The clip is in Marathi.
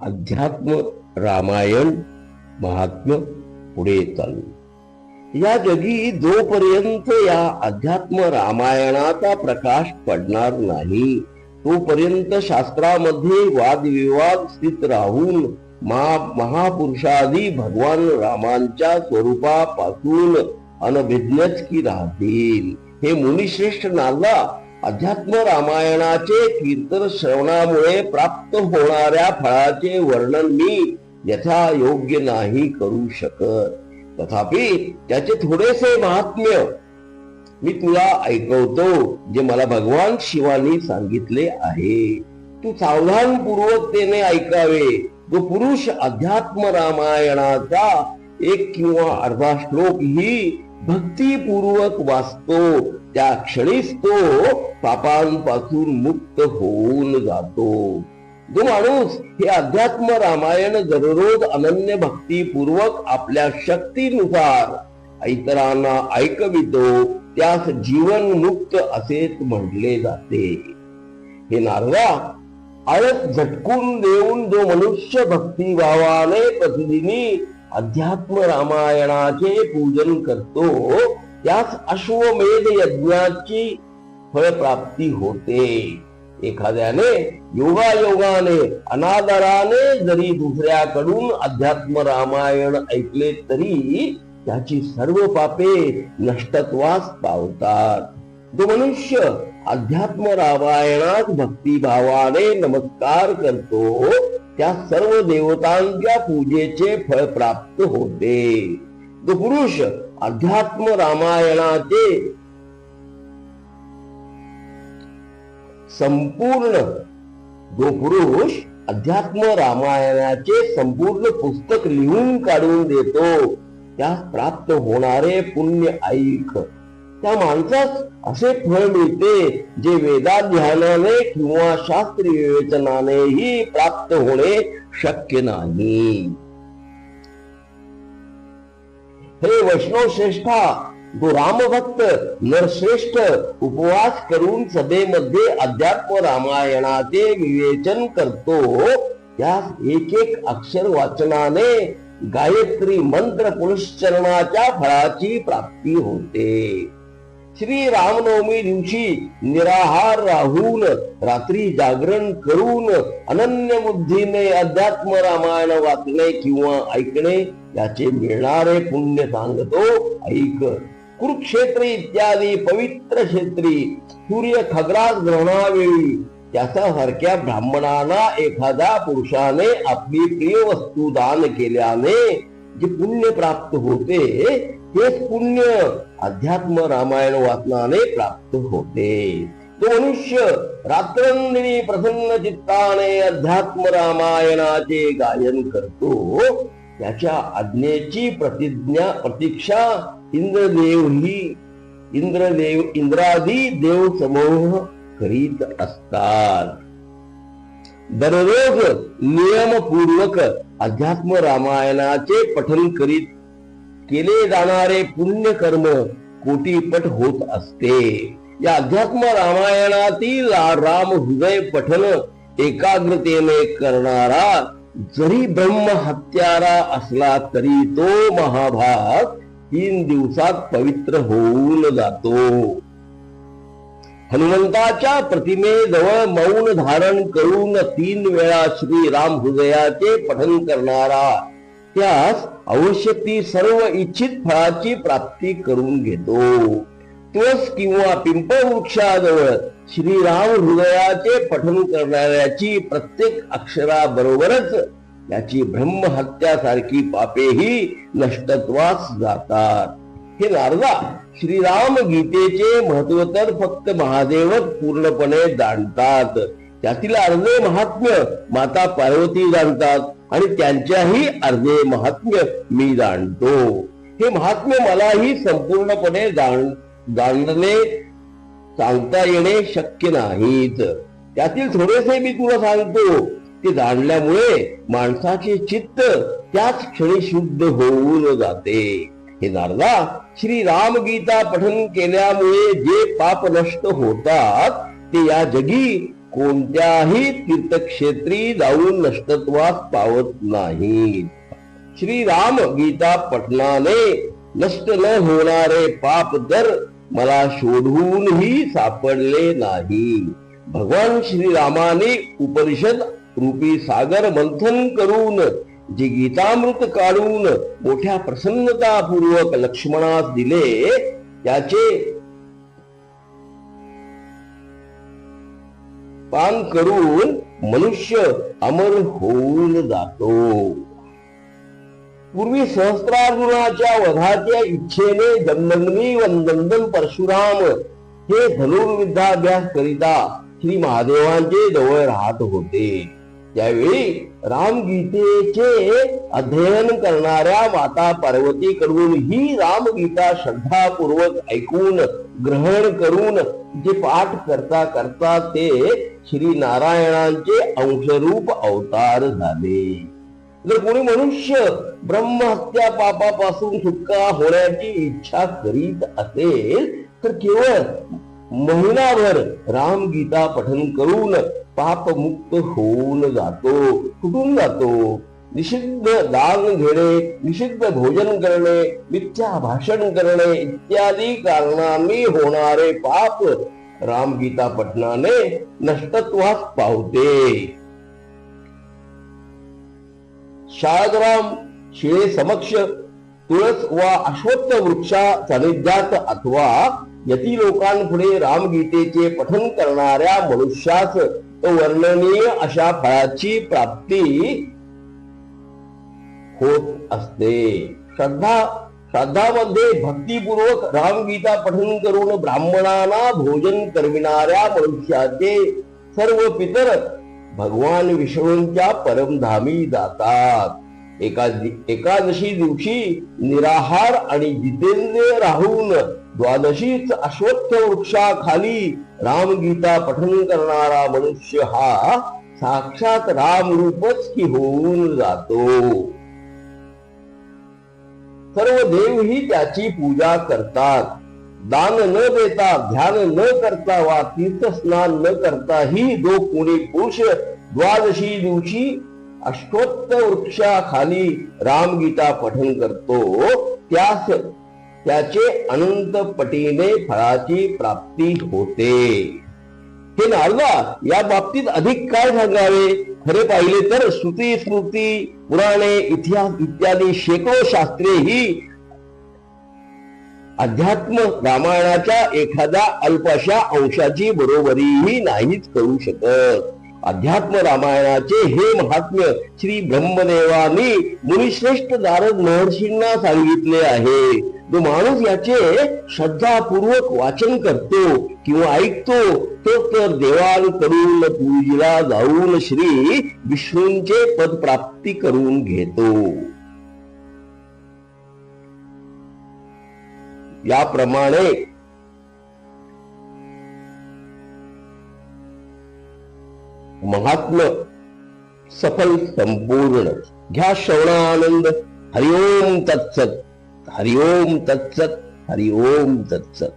अध्यात्म रामायण महात्म्य पुढे चालू. या जगी जोपर्यंत या अध्यात्म रामायणाचा प्रकाश पडणार नाही तोपर्यंत शास्त्रामध्ये वादविवाद स्थित राहून महापुरुषादी भगवान रामांच्या स्वरूपापासून अनभिज्ञच की राहतील. हे मुनिश्रेष्ठ नारदा, अध्यात्म रामायणाचे कीर्तन श्रवणामुळे प्राप्त होणाऱ्या फळाचे वर्णन मी यथा योग्य नाही करू शकत. तथापि त्याचे थोडेसे महात्म्य मी तुला ऐकवतो जे मला भगवान शिवानी सांगितले आहे. तू सावधानपूर्वकतेने ऐकावे. जो पुरुष अध्यात्म रामायणाचा एक किंवा अर्धा श्लोक ही भक्तीपूर्वक वाचतो त्या क्षणीच तो पापांपासून मुक्त होऊन जातो. जो माणूस हे अध्यात्म रामायण दररोज अनन्य भक्तीपूर्वक आपल्या शक्तीनुसार इतरांना ऐकवितो त्यास जीवन मुक्त असेच म्हटले जाते. हे नारदा, आळस झटकून देऊन जो मनुष्य भक्तिभावाने प्रतिदिनी अध्यात्म रामायणाचे पूजन करतो त्यास अश्वमेध यज्ञाची फळप्राप्ती होते. एखाद्याने योगायोगाने अनादराने जरी दुसऱ्याकडून अध्यात्म रामायण ऐकले तरी त्याची सर्व पापे नष्टत्वास पावतात. जो मनुष्य अध्यात्म रामायणात भक्तिभावाने नमस्कार करतो त्या सर्व देवतांच्या पूजेचे फळ प्राप्त होते. जो पुरुष अध्यात्म रामायणाचे संपूर्ण पुस्तक लिहून काढून देतो त्यास प्राप्त होणारे पुण्य ऐक. त्या माणसास असे फळ मिळते जे वेदाध्यानाने किंवा शास्त्रीय विवेचनानेही प्राप्त होणे शक्य नाही. हे वैष्णव श्रेष्ठा, जो रामभक्त नरश्रेष्ठ उपवास करून सभेमध्ये अध्यात्म रामायणाचे विवेचन करतो त्यास एक एक अक्षर वाचनाने गायत्री मंत्र पुनश्चरणाच्या फळाची प्राप्ती होते. श्री रामनवमी दिवशी निराहार राहून रात्री जागरण करून अनन्य बुद्धीने अध्यात्म रामायण वाचणे किंवा ऐकणे याचे मिळणारे पुण्य सांगतो ऐक. कुरुक्षेत्र इत्यादी पवित्र क्षेत्री सूर्य खग्रास ग्रहणावेळी त्याच्यासारख्या ब्राह्मणांना एखाद्या पुरुषाने आपली प्रिय वस्तू दान केल्याने जे पुण्य प्राप्त होते तेच पुण्य अध्यात्म रामायण वाचनाने प्राप्त होते. तो मनुष्य रात्रंदिनी प्रसन्न चित्ताने अध्यात्म रामायणाचे गायन करतो त्याच्या आज्ञेची प्रतीक्षा इंद्रादी देव समूह करीत असतात. दररोज नियमपूर्वक अध्यात्म रामायणाचे पठन करीत केले जाणारे पुण्य कर्म कोटीपट होत असते. या अध्यात्म रामायणातील राम हृदय पठन एकाग्रतेने करणारा जरी ब्रह्म हत्यारा असला तरी तो महाभाग 3 दिवसात पवित्र होऊन जातो. हनुमंताच्या प्रतिमेजवळ मौन धारण करून 3 वेळा श्री राम हृदयाचे पठन करणारा त्यास अवश्य ती सर्व इच्छित फळाची प्राप्ती करून घेतो. तुळस किंवा पिंपळ वृक्षाजवळ श्रीराम हृदयाचे पठन करणाऱ्याची प्रत्येक अक्षराबरोबरच याची ब्रह्महत्यासारखी पापेही नष्टत्वास जातात. हे नारदा, श्रीराम गीतेचे महत्व तर फक्त महादेवच पूर्णपणे जाणतात. त्यातील अर्धे महात्म्य माता पार्वती जाणतात आणि त्यांच्याही अर्धे महात्म्य मी जाणतो. हे महात्म्य मलाही संपूर्णपणे जाणणे सांगता येणे शक्य नाहीत. त्यातील थोडेसे मी तुला सांगतो. ते जाणल्यामुळे माणसाचे चित्त त्याच क्षणी शुद्ध होऊन जाते. हे नारदा, श्री रामगीता पठन केल्यामुळे जे पाप नष्ट होतात ते या जगी कोणत्याही तीर्थक्षेत्री जाऊन नष्टत्वास पावत नाहीत. श्रीराम गीता पठनाने नष्ट न होणारे पाप तर मला शोधूनही सापडले नाही. भगवान श्रीरामाने उपनिषद रूपी सागर मंथन करून जे गीतामृत काढून मोठ्या प्रसन्नतापूर्वक लक्ष्मणास दिले, त्याचे पान करून मनुष्य अमर होऊन जातो. पूर्वी सहस्त्रार्जुनाच्या वधाच्या इच्छेने जमदग्नी वंदन परशुराम हे धनुर्विद्याभ्यास करिता श्री महादेवांचे जवळ राहत होते. त्यावेळी रामगीतेचे अध्ययन करणाऱ्या माता पार्वतीकडून ही रामगीता श्रद्धापूर्वक ऐकून ग्रहण करून जे पाठ करता करता ते श्री नारायणांचे अंशरूप अवतार झाले. जर कोणी मनुष्य ब्रह्महत्या पापापासून सुटका होण्याची इच्छा करीत असेल तर केवळ महिनाभर रामगीता पठन करून पापमुक्त होऊन जातो. कुठून जातो? निषिद्ध दान घेणे, निषिद्ध भोजन करणे, मिथ्या भाषण करणे इत्यादी कारणांनी होणारे पाप रामगीता पठनाने नष्टत्वास पावते. शाळग्राम शिळे समक्ष तुळस वा अश्वत्थ वृक्षा सानिध्यात अथवा यती लोकांपुढे रामगीतेचे पठन करणाऱ्या मनुष्यास वर्णनीय अशा फळाची प्राप्ती होत असते. श्राद्धामध्ये भक्तिपूर्वक रामगीता पठन करून ब्राह्मणांना भोजन करविणाऱ्या मनुष्याचे सर्व पितर भगवान विष्णूंच्या परमधामी जातात. एकादशी दिवशी निराहार आणि जितेंद्रिय राहून द्वादशीच अश्वत्थ वृक्षाखाली रामगीता पठन करणारा मनुष्य हा साक्षात रामरूपच की होऊन जातो. सर्व देवही त्याची पूजा करतात. दान न देता, ध्यान न करता वा तीर्थस्नान न करता ही जो कोणी पुरुष द्वादशी दिवशी अश्वत्थ वृक्षाखाली रामगीता पठन करतो त्यास त्याचे अनंत पटीने फळाची प्राप्ती होते. हे नारदा, या बाबतीत अधिक काय सांगावे? खरे पाहिले तर श्रुती, स्मृती, पुराणे, इतिहास इत्यादी शेकडो शास्त्रे ही अध्यात्म रामायणाच्या एखाद्या अल्पशा अंशाची बरोबरीही नाहीच करू शकत. अध्यात्म रामायणाचे हे महात्म्य श्री ब्रह्मदेवानी मुनिश्रेष्ठ नारद महर्षींना सांगितले आहे. जो माणूस याचे श्रद्धापूर्वक वाचन करतो किंवा ऐकतो तो तर देवांकडून पूजेला जाऊन श्री विष्णूंचे पद प्राप्ती करून घेतो. याप्रमाणे महात्म सफल संपूर्ण. घ्या श्रवणानंद. हरिओम तत्सत. हरिओम तत्सत. हरिओम तत्सत.